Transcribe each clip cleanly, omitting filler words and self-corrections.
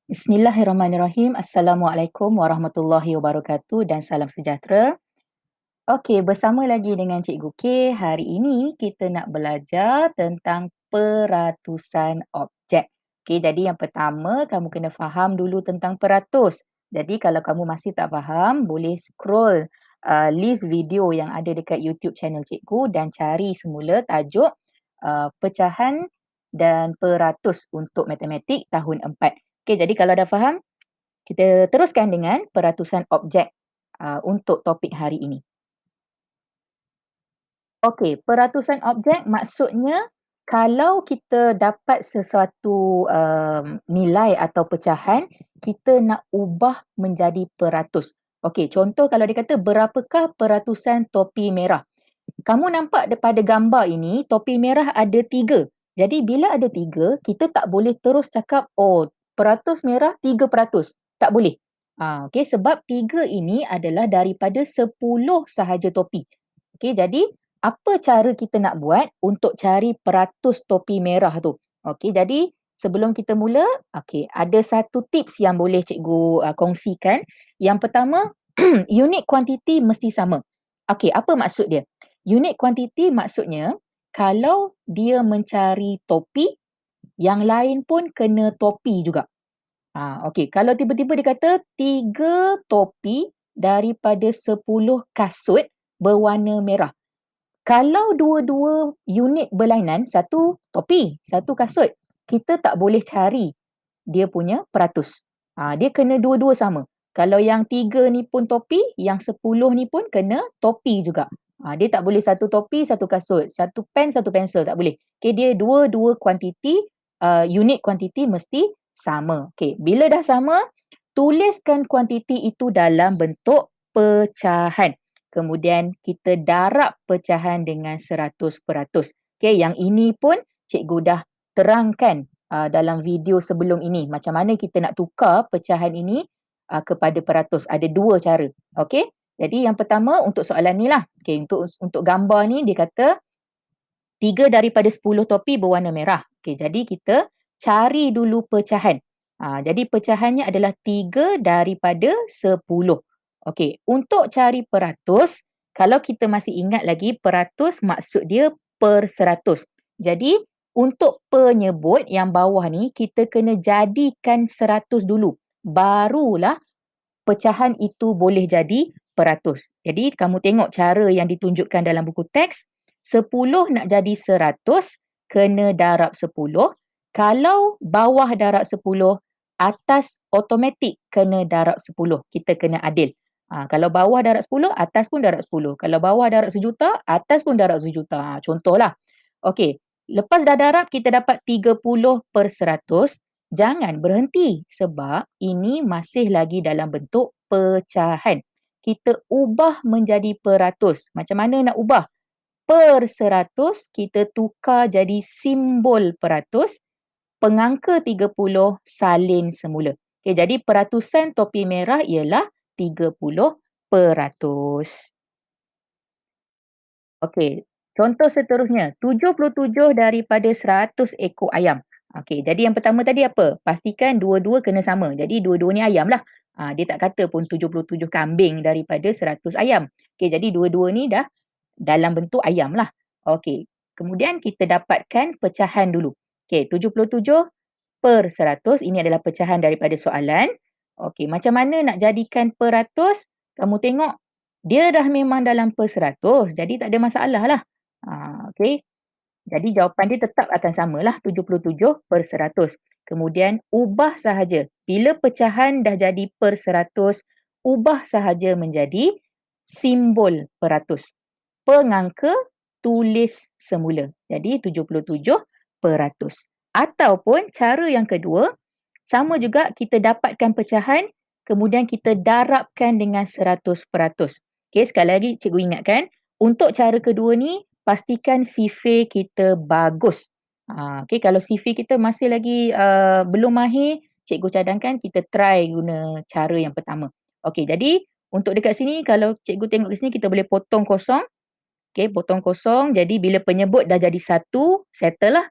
Bismillahirrahmanirrahim. Assalamualaikum warahmatullahi wabarakatuh dan salam sejahtera. Okey, bersama lagi dengan Cikgu K. Hari ini kita nak belajar tentang peratusan objek. Okey, jadi yang pertama kamu kena faham dulu tentang peratus. Jadi kalau kamu masih tak faham, boleh scroll list video yang ada dekat YouTube channel Cikgu dan cari semula tajuk pecahan dan peratus untuk matematik tahun 4. Okey, jadi kalau dah faham, kita teruskan dengan peratusan objek untuk topik hari ini. Okey, peratusan objek maksudnya kalau kita dapat sesuatu nilai atau pecahan, kita nak ubah menjadi peratus. Okey, contoh kalau dia kata berapakah peratusan topi merah? Kamu nampak pada gambar ini, topi merah ada 3. Jadi bila ada 3, kita tak boleh terus cakap, oh, peratus merah 3%. Tak boleh. Okey, sebab 3 ini adalah daripada 10 sahaja topi. Okey, jadi apa cara kita nak buat untuk cari peratus topi merah tu? Okey, jadi sebelum kita mula, okey, ada satu tips yang boleh cikgu kongsikan. Yang pertama, unit kuantiti mesti sama. Okey, apa maksud dia? Unit kuantiti maksudnya kalau dia mencari topi, yang lain pun kena topi juga. Okey, kalau tiba-tiba dia kata 3 topi daripada 10 kasut berwarna merah. Kalau dua-dua unit berlainan, satu topi, satu kasut, kita tak boleh cari dia punya peratus. Dia kena dua-dua sama. Kalau yang 3 ni pun topi, yang 10 ni pun kena topi juga. Dia tak boleh satu topi, satu kasut, satu pen, satu pensel, tak boleh. Okay, dia dua-dua kuantiti, unit kuantiti mesti sama. Okay, bila dah sama, tuliskan kuantiti itu dalam bentuk pecahan. Kemudian kita darab pecahan dengan 100%. Okay, yang ini pun cikgu dah terangkan dalam video sebelum ini. Macam mana kita nak tukar pecahan ini kepada peratus. Ada 2 cara. Okey. Jadi yang pertama untuk soalan ni lah. Okay, untuk gambar ni dia kata 3 daripada 10 topi berwarna merah. Okey, jadi kita cari dulu pecahan. Jadi pecahannya adalah 3 daripada 10. Okey, untuk cari peratus, kalau kita masih ingat lagi, peratus maksud dia per 100. Jadi, untuk penyebut yang bawah ni, kita kena jadikan 100 dulu. Barulah pecahan itu boleh jadi peratus. Jadi, kamu tengok cara yang ditunjukkan dalam buku teks. 10 nak jadi 100, kena darab 10. Kalau bawah darab 10, atas automatik kena darab 10. Kita kena adil. Kalau bawah darab 10, atas pun darab 10. Kalau bawah darab 1,000,000, atas pun darab 1,000,000. Contohlah. Okey, lepas dah darab kita dapat 30/100. Jangan berhenti sebab ini masih lagi dalam bentuk pecahan. Kita ubah menjadi peratus. Macam mana nak ubah? Per 100 kita tukar jadi simbol peratus. Pengangka 30 salin semula. Okay, jadi peratusan topi merah ialah 30%. Okey, contoh seterusnya, 77 daripada 100 ekor ayam. Okey, jadi yang pertama tadi apa? Pastikan dua-dua kena sama. Jadi dua-dua ni ayam lah. Dia tak kata pun 77 kambing daripada 100 ayam. Okey, jadi dua-dua ni dah dalam bentuk ayam lah. Okey, kemudian kita dapatkan pecahan dulu. Okey, 77/100 ini adalah pecahan daripada soalan. Okey, macam mana nak jadikan peratus? Kamu tengok dia dah memang dalam per 100, jadi tak ada masalah lah. Okey. Jadi jawapan dia tetap akan samalah 77/100. Kemudian ubah sahaja. Bila pecahan dah jadi per 100, ubah sahaja menjadi simbol peratus. Pengangka tulis semula. Jadi 77%. Ataupun cara yang kedua, sama juga kita dapatkan pecahan, kemudian kita darabkan dengan 100%. Okey, sekali lagi cikgu ingatkan, untuk cara kedua ni, pastikan sifir kita bagus. Okey, kalau sifir kita masih lagi belum mahir, cikgu cadangkan kita try guna cara yang pertama. Okey, jadi untuk dekat sini, kalau cikgu tengok ke sini, kita boleh potong kosong. Okey, potong kosong. Jadi bila penyebut dah jadi 1, settle lah.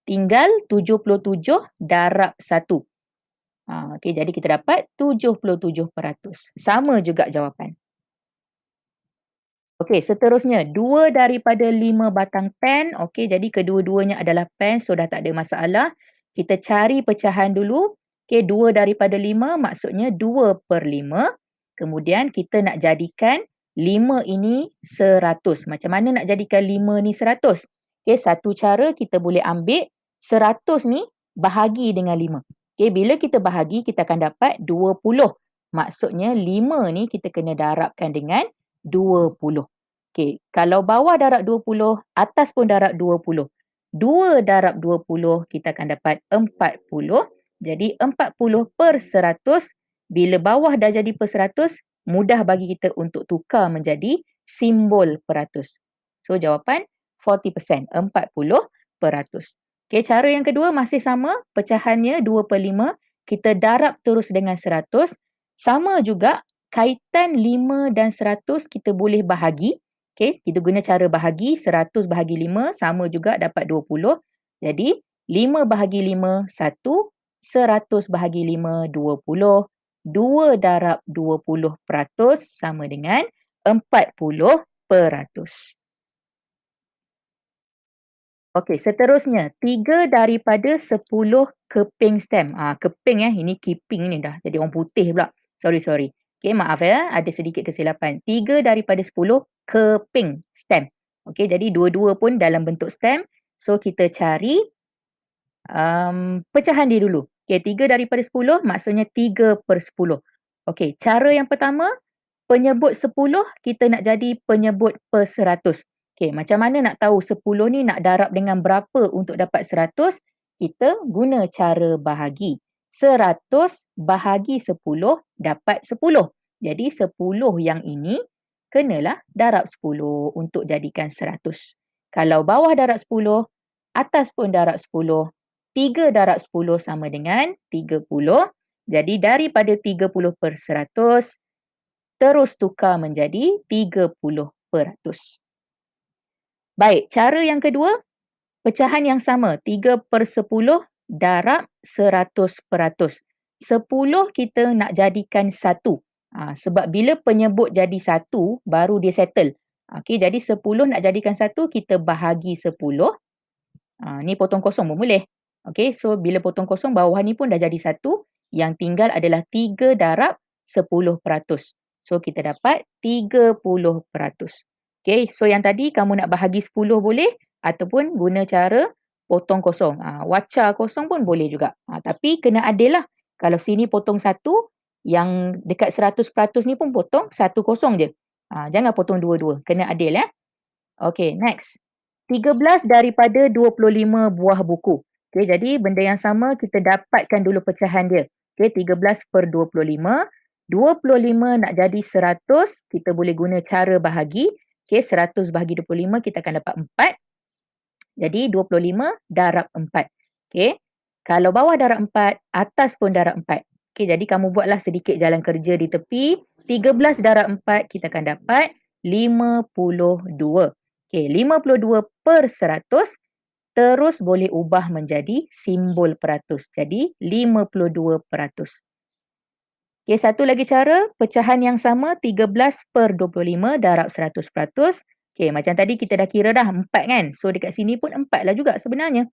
Tinggal 77 darab 1. Okey, jadi kita dapat 77%. Sama juga jawapan. Okey, seterusnya 2 daripada 5 batang pen. Okey, jadi kedua-duanya adalah pen, so dah tak ada masalah. Kita cari pecahan dulu. Okey, 2 daripada 5 maksudnya 2/5. Kemudian kita nak jadikan 5 ini 100. Macam mana nak jadikan 5 ni 100? Okey, satu cara kita boleh ambil 100 ni bahagi dengan 5. Okey, bila kita bahagi kita akan dapat 20. Maksudnya 5 ni kita kena darabkan dengan 20. Okey, kalau bawah darab 20, atas pun darab 20. 2 darab 20, kita akan dapat 40. Jadi 40/100, bila bawah dah jadi per 100, mudah bagi kita untuk tukar menjadi simbol peratus. So jawapan 40%, 40%. Okey, cara yang kedua masih sama, pecahannya 2/5, kita darab terus dengan 100. Sama juga, kaitan 5 dan 100 kita boleh bahagi. Okey, kita guna cara bahagi, 100 bahagi 5 sama juga dapat 20. Jadi 5 bahagi 5 1, 100 bahagi 5 20. 2 darab 20% sama dengan 40%. Okey, seterusnya 3 daripada 10 keping stem. Keping ini keeping ni dah jadi orang putih pula. Sorry. Okey, maaf ya, ada sedikit kesilapan. 3 daripada 10 keping stem. Okey, jadi dua-dua pun dalam bentuk stem. So kita cari pecahan dia dulu. Okey, 3 daripada 10 maksudnya 3/10. Okey, cara yang pertama, penyebut 10 kita nak jadi penyebut per 100. Okey, macam mana nak tahu 10 ni nak darab dengan berapa untuk dapat 100? Kita guna cara bahagi. 100 bahagi 10 dapat 10. Jadi 10 yang ini kenalah darab 10 untuk jadikan 100. Kalau bawah darab 10, atas pun darab 10. 3 darab 10 sama dengan 30. Jadi daripada 30/100, terus tukar menjadi 30%. Baik, cara yang kedua, pecahan yang sama, 3/10 darab 100%. 10 kita nak jadikan 1. Sebab bila penyebut jadi 1, baru dia settle. Okey, jadi 10 nak jadikan 1, kita bahagi 10. Ni potong kosong pun boleh. Okey, so bila potong kosong, bawah ni pun dah jadi 1. Yang tinggal adalah 3 darab 10%. So kita dapat 30%. Okey, so yang tadi kamu nak bahagi 10 boleh ataupun guna cara potong kosong. Wacar kosong pun boleh juga. Tapi kena adil lah. Kalau sini potong 1, yang dekat 100% ni pun potong 1 kosong je. Jangan potong dua-dua. Kena adil ya. Okey, next. 13 daripada 25 buah buku. Okey, jadi benda yang sama kita dapatkan dulu pecahan dia. Okey, 13/25. 25 nak jadi 100, kita boleh guna cara bahagi. Okey, 100 bahagi 25 kita akan dapat 4. Jadi 25 darab 4. Okey, kalau bawah darab 4, atas pun darab 4. Okey, jadi kamu buatlah sedikit jalan kerja di tepi. 13 darab 4 kita akan dapat 52. Okey, 52/100 terus boleh ubah menjadi simbol peratus. Jadi 52%. Okey, satu lagi cara, pecahan yang sama, 13/25 darab 100%. Okey, macam tadi kita dah kira dah 4 kan. So dekat sini pun 4 lah juga sebenarnya.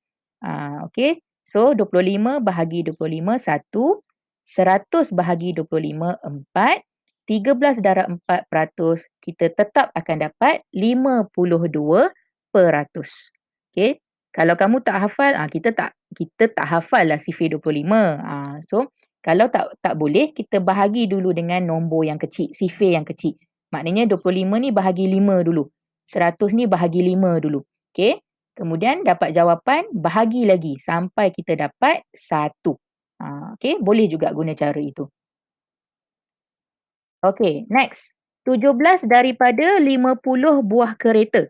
Okey, so 25 bahagi 25 1, 100 bahagi 25 4. 13 darab 4%, kita tetap akan dapat 52%. Okey, kalau kamu tak hafal, kita tak hafal lah sifir 25. So kalau tak boleh, kita bahagi dulu dengan nombor yang kecil, sifir yang kecil. Maknanya 25 ni bahagi 5 dulu. 100 ni bahagi 5 dulu. Okey, kemudian dapat jawapan, bahagi lagi sampai kita dapat 1. Okey, boleh juga guna cara itu. Okey, next. 17 daripada 50 buah kereta.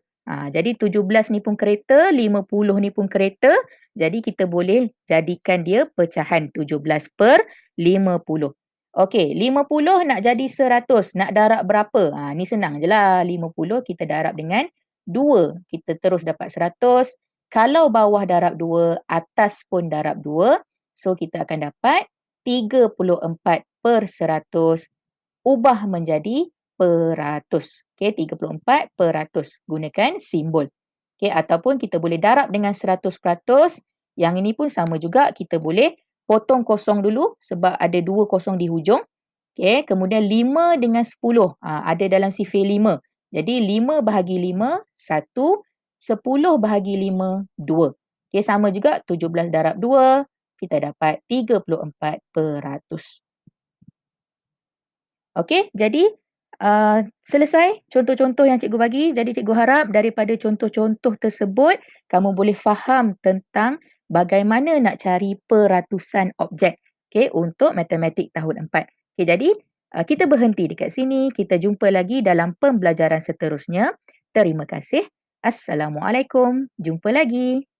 Jadi 17 ni pun kereta, 50 ni pun kereta. Jadi kita boleh jadikan dia pecahan 17/50. Okey, 50 nak jadi 100. Nak darab berapa? Ni senang je lah. 50 kita darab dengan 2. Kita terus dapat 100. Kalau bawah darab 2, atas pun darab 2. So kita akan dapat 34/100 ubah menjadi peratus. Okey, 34%. Gunakan simbol. Okey, ataupun kita boleh darab dengan 100%. Yang ini pun sama juga, kita boleh potong kosong dulu sebab ada 2 kosong di hujung. Okey, kemudian 5 dengan 10. Ada dalam sifir 5. Jadi 5 bahagi 5, 1. 10 bahagi 5, 2. Okey, sama juga 17 darab 2, kita dapat 34%. Okey, jadi selesai contoh-contoh yang cikgu bagi. Jadi cikgu harap daripada contoh-contoh tersebut, kamu boleh faham tentang bagaimana nak cari peratusan objek. Okey, untuk matematik tahun 4. Okey, jadi kita berhenti dekat sini. Kita jumpa lagi dalam pembelajaran seterusnya. Terima kasih. Assalamualaikum. Jumpa lagi.